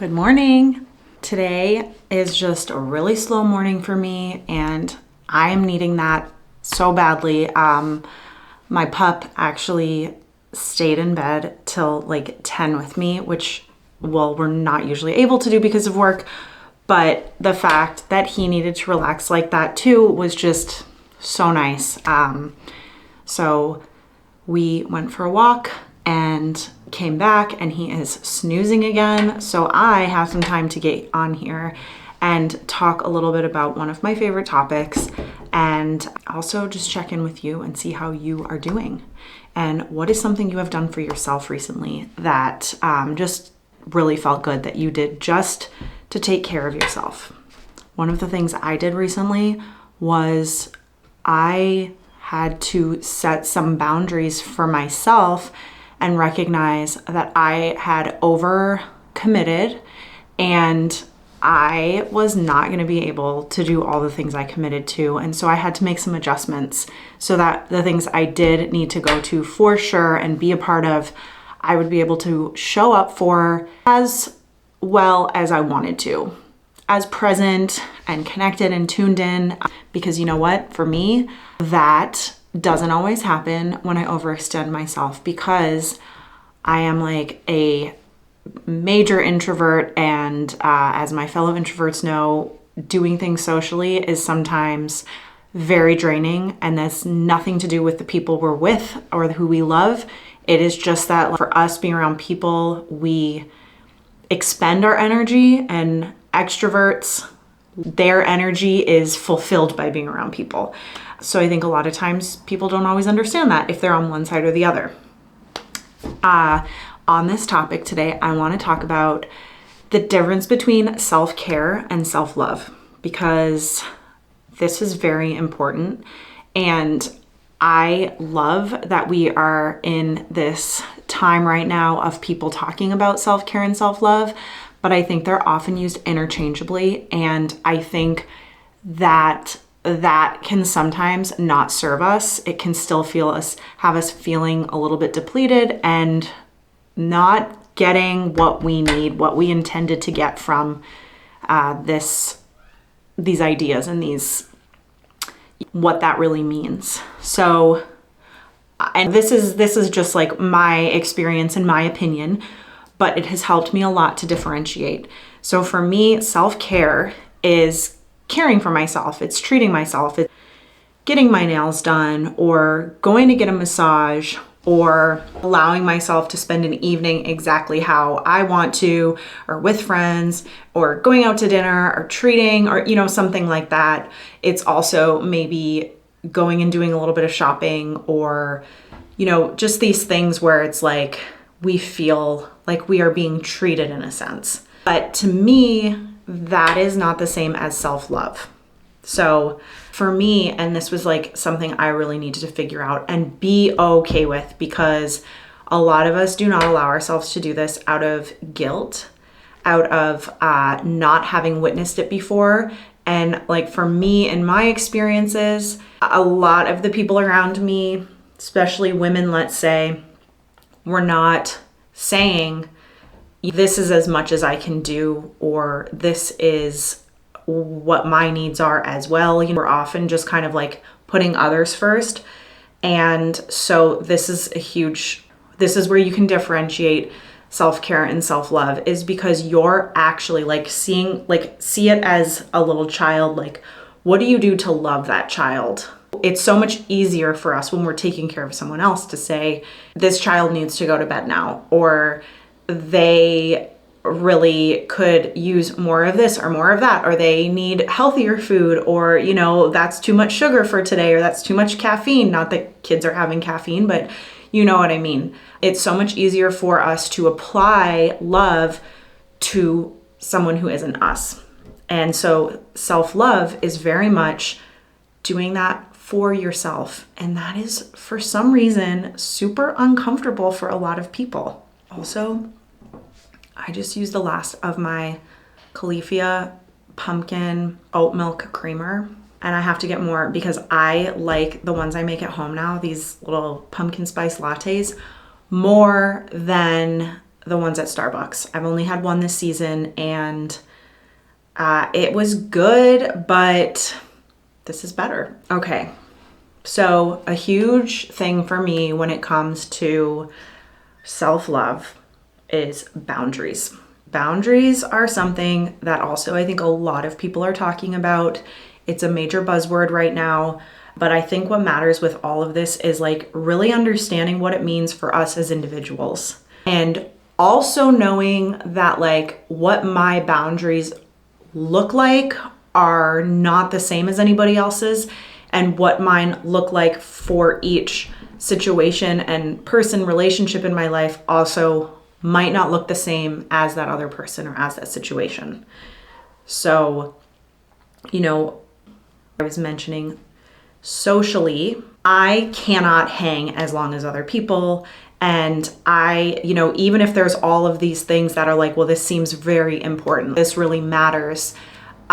Good morning. Today is just a really slow morning for me, and I am needing that so badly. My pup actually stayed in bed till like 10 with me, which, well, we're not usually able to do because of work, but the fact that he needed to relax like that too was just so nice. So we went for a walk and came back, and he is snoozing again. So I have some time to get on here and talk a little bit about one of my favorite topics, and also just check in with you and see how you are doing. And what is something you have done for yourself recently that just really felt good that you did just to take care of yourself? One of the things I did recently was I had to set some boundaries for myself and recognize that I had over committed and I was not going to be able to do all the things I committed to. And so I had to make some adjustments so that the things I did need to go to for sure and be a part of, I would be able to show up for as well as I wanted to, as present and connected and tuned in. Because you know what? For me, that doesn't always happen when I overextend myself, because I am like a major introvert, and as my fellow introverts know, doing things socially is sometimes very draining, and that's nothing to do with the people we're with or who we love. It is just that for us being around people, we expend our energy, and extroverts, their energy is fulfilled by being around people. So I think a lot of times people don't always understand that if they're on one side or the other. On this topic today, I want to talk about the difference between self-care and self-love, because this is very important. And I love that we are in this time right now of people talking about self-care and self-love, but I think they're often used interchangeably. And I think that can sometimes not serve us. It can still have us feeling a little bit depleted and not getting what we need, what we intended to get from these ideas and what that really means. So, and this is just like my experience and my opinion, but it has helped me a lot to differentiate. So for me, self-care is caring for myself. It's treating myself. It's getting my nails done, or going to get a massage, or allowing myself to spend an evening exactly how I want to, or with friends, or going out to dinner, or treating, or, something like that. It's also maybe going and doing a little bit of shopping, or, just these things where it's like we feel like we are being treated in a sense. But to me, that is not the same as self-love. So for me, and this was like something I really needed to figure out and be okay with, because a lot of us do not allow ourselves to do this out of guilt, out of not having witnessed it before. And like for me, in my experiences, a lot of the people around me, especially women, let's say, were not saying, this is as much as I can do, or this is what my needs are as well. We're often just kind of like putting others first. And so this is where you can differentiate self-care and self-love, is because you're actually see it as a little child. Like, what do you do to love that child? It's so much easier for us when we're taking care of someone else to say, this child needs to go to bed now, or they really could use more of this or more of that, or they need healthier food, or, that's too much sugar for today, or that's too much caffeine. Not that kids are having caffeine, but you know what I mean. It's so much easier for us to apply love to someone who isn't us. And so self-love is very much doing that for yourself. And that is, for some reason, super uncomfortable for a lot of people. Also, I just used the last of my Califia pumpkin oat milk creamer, and I have to get more because I like the ones I make at home now, these little pumpkin spice lattes, more than the ones at Starbucks. I've only had one this season, and it was good, but this is better. Okay, so a huge thing for me when it comes to self-love is boundaries. Boundaries are something that also I think a lot of people are talking about. It's a major buzzword right now, but I think what matters with all of this is like really understanding what it means for us as individuals, and also knowing that like what my boundaries look like are not the same as anybody else's, and what mine look like for each situation and person relationship in my life also might not look the same as that other person or as that situation. So, I was mentioning socially, I cannot hang as long as other people. And even if there's all of these things that are like, well, this seems very important, this really matters,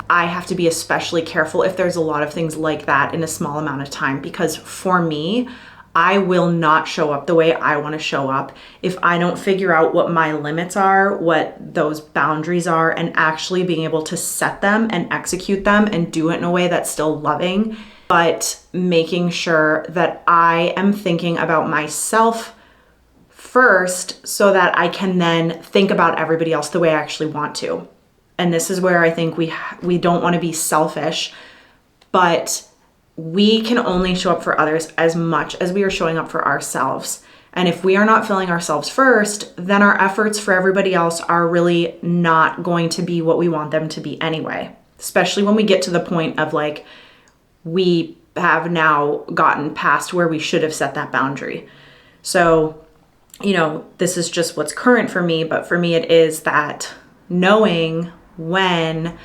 I have to be especially careful if there's a lot of things like that in a small amount of time, because for me, I will not show up the way I want to show up if I don't figure out what my limits are, what those boundaries are, and actually being able to set them and execute them and do it in a way that's still loving, but making sure that I am thinking about myself first so that I can then think about everybody else the way I actually want to. And this is where I think we don't want to be selfish, but we can only show up for others as much as we are showing up for ourselves. And if we are not filling ourselves first, then our efforts for everybody else are really not going to be what we want them to be anyway, especially when we get to the point of like, we have now gotten past where we should have set that boundary. So, this is just what's current for me, but for me, it is that knowing when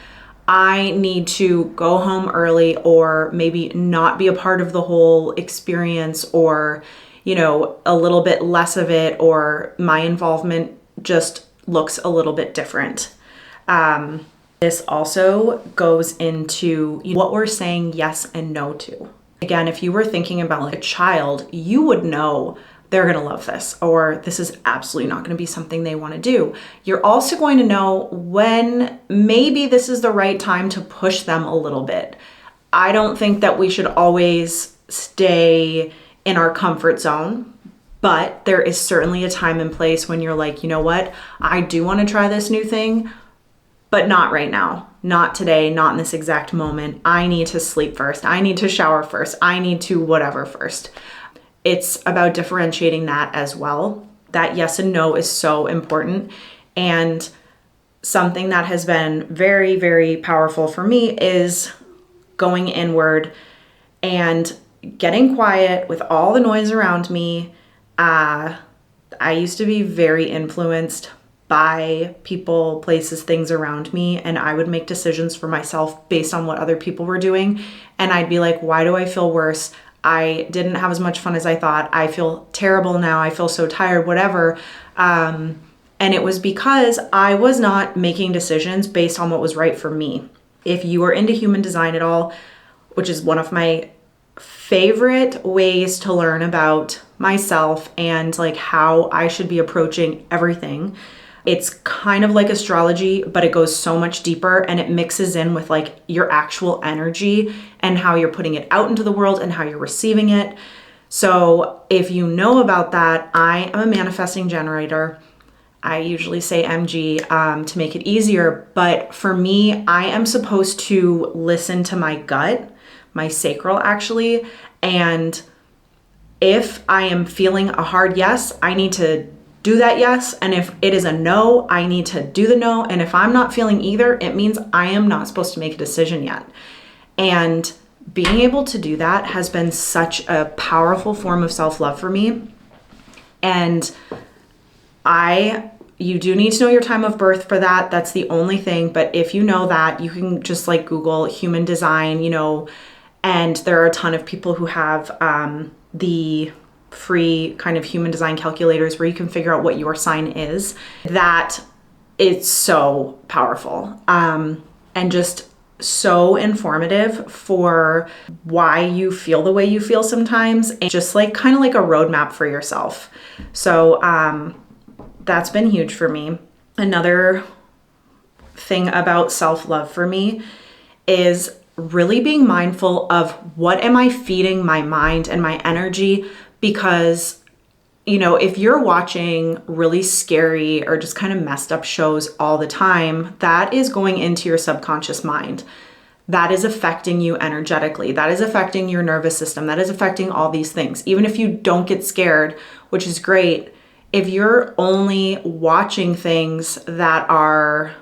I need to go home early or maybe not be a part of the whole experience, or, a little bit less of it, or my involvement just looks a little bit different. This also goes into what we're saying yes and no to. Again, if you were thinking about like a child, you would know they're going to love this, or this is absolutely not going to be something they want to do. You're also going to know when maybe this is the right time to push them a little bit. I don't think that we should always stay in our comfort zone, but there is certainly a time and place when you're like, you know what, I do want to try this new thing, but not right now, not today, not in this exact moment. I need to sleep first. I need to shower first. I need to whatever first. It's about differentiating that as well. That yes and no is so important. And something that has been very, very powerful for me is going inward and getting quiet with all the noise around me. I used to be very influenced by people, places, things around me, and I would make decisions for myself based on what other people were doing. And I'd be like, why do I feel worse? I didn't have as much fun as I thought. I feel terrible now. I feel so tired, whatever. And it was because I was not making decisions based on what was right for me. If you are into human design at all, which is one of my favorite ways to learn about myself and like how I should be approaching everything, it's kind of like astrology, but it goes so much deeper, and it mixes in with like your actual energy and how you're putting it out into the world and how you're receiving it. So if you know about that, I am a manifesting generator. I usually say MG to make it easier, but for me, I am supposed to listen to my gut, my sacral actually, and if I am feeling a hard yes, I need to do that yes. And if it is a no, I need to do the no. And if I'm not feeling either, it means I am not supposed to make a decision yet. And being able to do that has been such a powerful form of self-love for me. And you do need to know your time of birth for that. That's the only thing. But if you know that, you can just like Google human design, and there are a ton of people who have the free kind of human design calculators where you can figure out what your sign is. That is so powerful and just so informative for why you feel the way you feel sometimes, and just like kind of like a roadmap for yourself. So that's been huge for me. Another thing about self-love for me is really being mindful of what am I feeding my mind and my energy, because if you're watching really scary or just kind of messed up shows all the time, that is going into your subconscious mind. That is affecting you energetically. That is affecting your nervous system. That is affecting all these things. Even if you don't get scared, which is great, if you're only watching things that are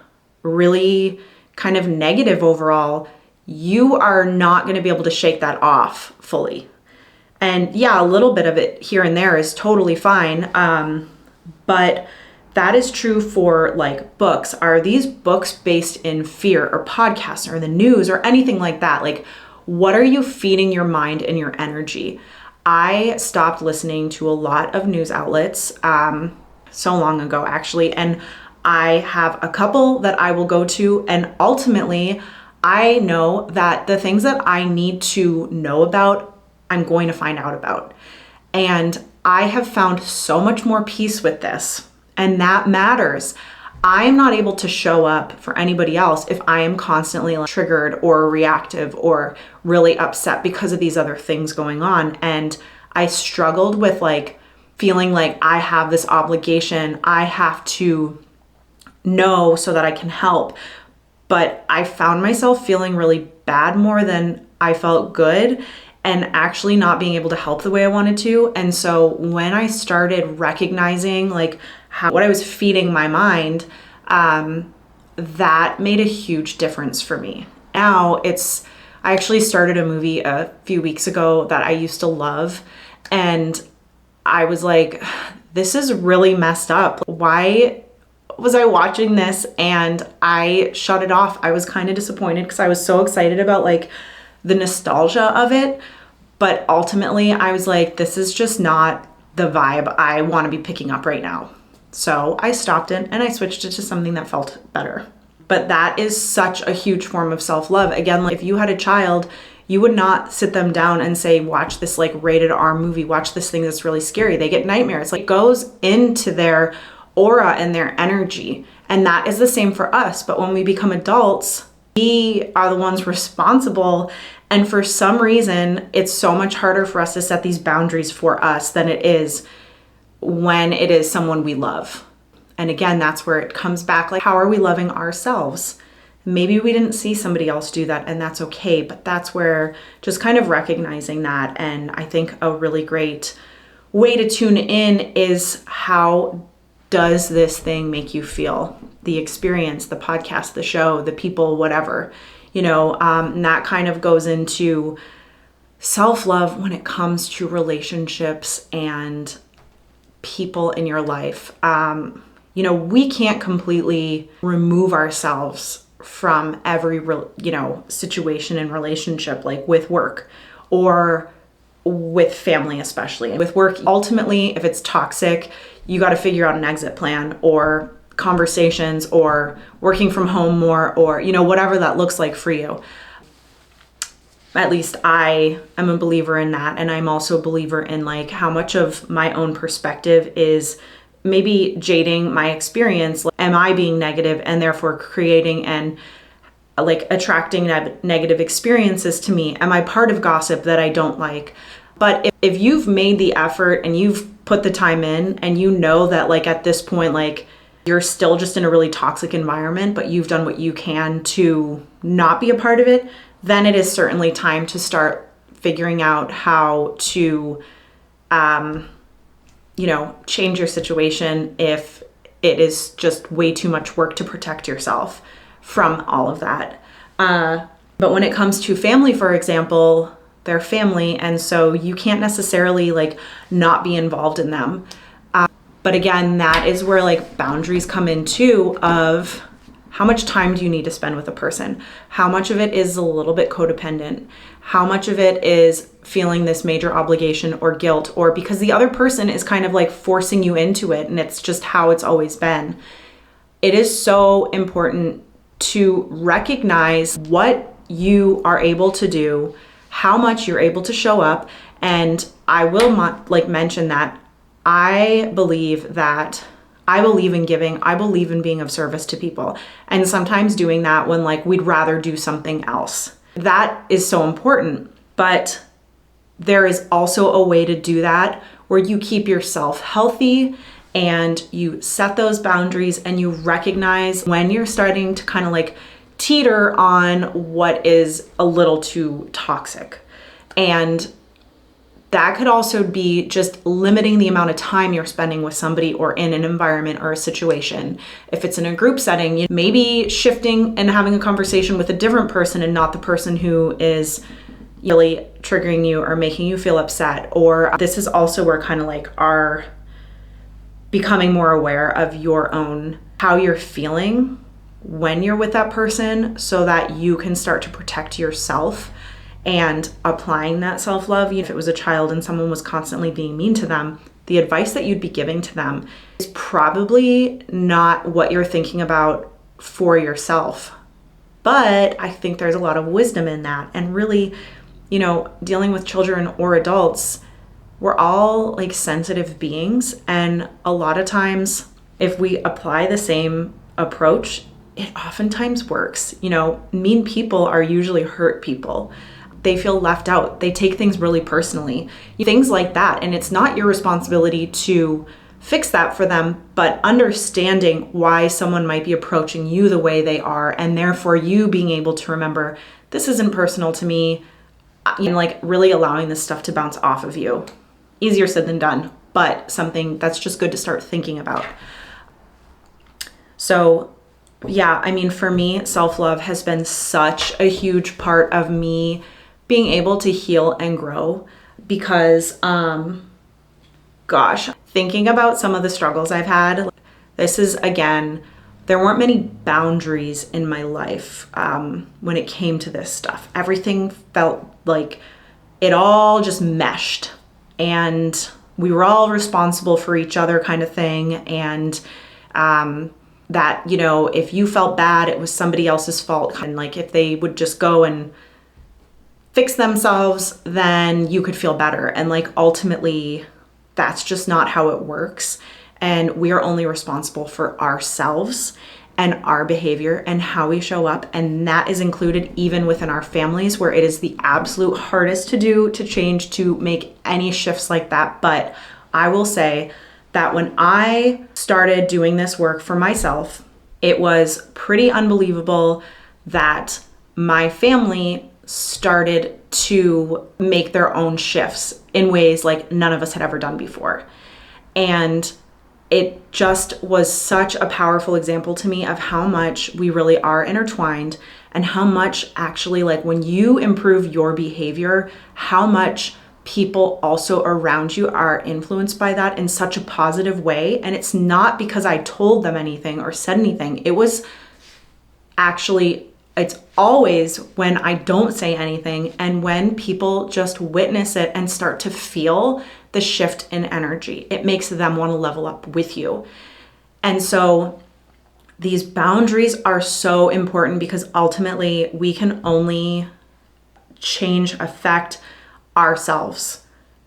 really kind of negative overall, you are not going to be able to shake that off fully. And yeah, a little bit of it here and there is totally fine. But that is true for like books. Are these books based in fear, or podcasts or the news or anything like that? Like, what are you feeding your mind and your energy? I stopped listening to a lot of news outlets so long ago, actually. And I have a couple that I will go to. And ultimately, I know that the things that I need to know about, I'm going to find out about. And I have found so much more peace with this. And that matters. I am not able to show up for anybody else if I am constantly triggered or reactive or really upset because of these other things going on. And I struggled with feeling like I have this obligation. I have to know so that I can help. But I found myself feeling really bad more than I felt good, and actually not being able to help the way I wanted to. And so when I started recognizing what I was feeding my mind, that made a huge difference for me. Now I actually started a movie a few weeks ago that I used to love, and I was like, this is really messed up. Why was I watching this? And I shut it off. I was kind of disappointed because I was so excited about the nostalgia of it. But ultimately I was like, this is just not the vibe I want to be picking up right now. So I stopped it and I switched it to something that felt better. But that is such a huge form of self-love. Again, if you had a child, you would not sit them down and say, watch this rated R movie, watch this thing that's really scary. They get nightmares. It goes into their aura and their energy. And that is the same for us. But when we become adults, we are the ones responsible. And for some reason, it's so much harder for us to set these boundaries for us than it is when it is someone we love. And again, that's where it comes back. How are we loving ourselves? Maybe we didn't see somebody else do that, and that's okay. But that's where just kind of recognizing that. And I think a really great way to tune in is, how does this thing make you feel? The experience, the podcast, the show, the people, whatever, and that kind of goes into self-love when it comes to relationships and people in your life. We can't completely remove ourselves from every, situation and relationship, with work or with family, especially. With work, ultimately, if it's toxic, you got to figure out an exit plan, or conversations, or working from home more, or whatever that looks like for you. At least I am a believer in that. And I'm also a believer in how much of my own perspective is maybe jading my experience. Am I being negative and therefore creating and attracting negative experiences to me? Am I part of gossip that I don't like? But if you've made the effort and you've put the time in, and that at this point, you're still just in a really toxic environment, but you've done what you can to not be a part of it, then it is certainly time to start figuring out how to, change your situation if it is just way too much work to protect yourself from all of that. But when it comes to family, for example, they're family, and so you can't necessarily not be involved in them. But again, that is where boundaries come in too, of how much time do you need to spend with a person? How much of it is a little bit codependent? How much of it is feeling this major obligation or guilt, or because the other person is kind of forcing you into it and it's just how it's always been? It is so important to recognize what you are able to do, how much you're able to show up. And I will mention that I believe that I believe in giving. I believe in being of service to people. And sometimes doing that when like we'd rather do something else. That is so important. But there is also a way to do that where you keep yourself healthy and you set those boundaries and you recognize when you're starting to kind of like teeter on what is a little too toxic. And that could also be just limiting the amount of time you're spending with somebody or in an environment or a situation. If it's in a group setting, you maybe shifting and having a conversation with a different person and not the person who is really triggering you or making you feel upset. Or this is also where kind of like our becoming more aware of your own, how you're feeling when you're with that person so that you can start to protect yourself and applying that self-love. If it was a child and someone was constantly being mean to them, the advice that you'd be giving to them is probably not what you're thinking about for yourself. But I think there's a lot of wisdom in that. And really, dealing with children or adults, we're all like sensitive beings. And a lot of times, if we apply the same approach, it oftentimes works. Mean people are usually hurt people. They feel left out. They take things really personally. Things like that. And it's not your responsibility to fix that for them, but understanding why someone might be approaching you the way they are, and therefore you being able to remember, this isn't personal to me, and like really allowing this stuff to bounce off of you. Easier said than done, but something that's just good to start thinking about. So yeah, for me, self-love has been such a huge part of me being able to heal and grow because, thinking about some of the struggles I've had, this is, again, there weren't many boundaries in my life when it came to this stuff. Everything felt like it all just meshed and we were all responsible for each other kind of thing. And that, if you felt bad, it was somebody else's fault. And like, if they would just go and fix themselves, then you could feel better. And like, ultimately, that's just not how it works. And we are only responsible for ourselves and our behavior and how we show up. And that is included even within our families, where it is the absolute hardest to do, to change, to make any shifts like that. But I will say that when I started doing this work for myself, it was pretty unbelievable that my family started to make their own shifts in ways like none of us had ever done before. And it just was such a powerful example to me of how much we really are intertwined, and how much actually, like, when you improve your behavior, how much people also around you are influenced by that in such a positive way. And it's not because I told them anything or said anything. It was actually, it's always when I don't say anything and when people just witness it and start to feel the shift in energy. It makes them want to level up with you. And so these boundaries are so important because ultimately we can only affect ourselves.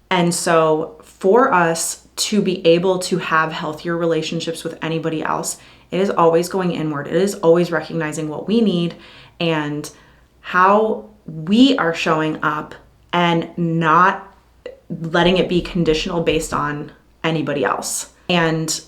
And so for us to be able to have healthier relationships with anybody else, it is always going inward. It is always recognizing what we need and how we are showing up, and not letting it be conditional based on anybody else. And,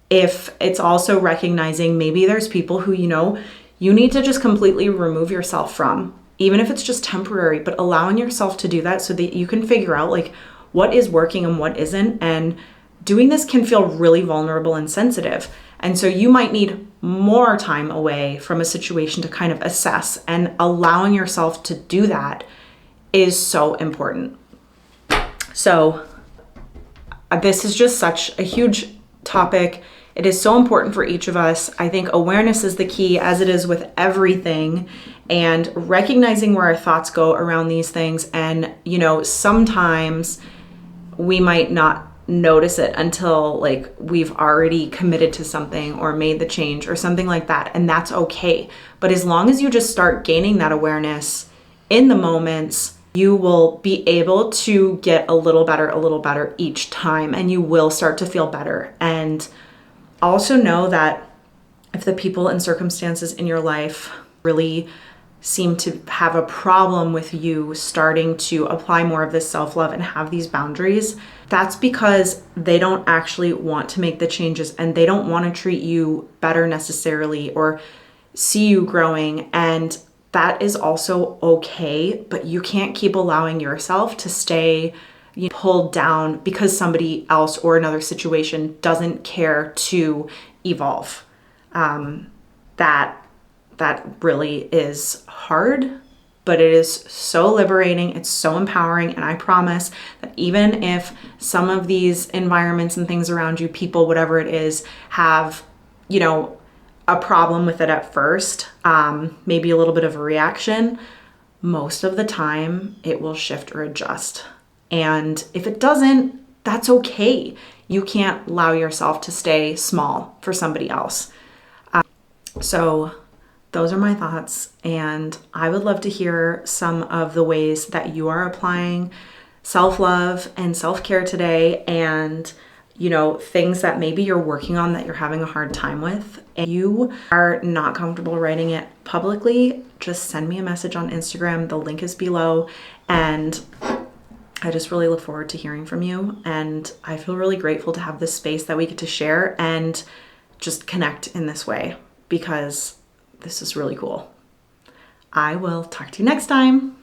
if it's also recognizing maybe there's people who, you need to just completely remove yourself from, even if it's just temporary, but allowing yourself to do that so that you can figure out like what is working and what isn't. And doing this can feel really vulnerable and sensitive. And so you might need more time away from a situation to kind of assess, and allowing yourself to do that is so important. So this is just such a huge topic. It is so important for each of us. I think awareness is the key, as it is with everything, and recognizing where our thoughts go around these things. And, sometimes we might not notice it until like we've already committed to something or made the change or something like that. And that's okay. But as long as you just start gaining that awareness in the moments, you will be able to get a little better each time, and you will start to feel better. And Also know that if the people and circumstances in your life really seem to have a problem with you starting to apply more of this self-love and have these boundaries, that's because they don't actually want to make the changes and they don't want to treat you better necessarily or see you growing. And that is also okay, but you can't keep allowing yourself to stay pulled down because somebody else or another situation doesn't care to evolve. That really is hard, but it is so liberating. It's so empowering. And I promise that even if some of these environments and things around you, people, whatever it is, have, a problem with it at first, maybe a little bit of a reaction, most of the time it will shift or adjust. And if it doesn't, that's okay. You can't allow yourself to stay small for somebody else. So those are my thoughts, and I would love to hear some of the ways that you are applying self-love and self-care today, and things that maybe you're working on that you're having a hard time with and you are not comfortable writing it publicly. Just send me a message on Instagram. The link is below, and I just really look forward to hearing from you. And I feel really grateful to have this space that we get to share and just connect in this way, because this is really cool. I will talk to you next time.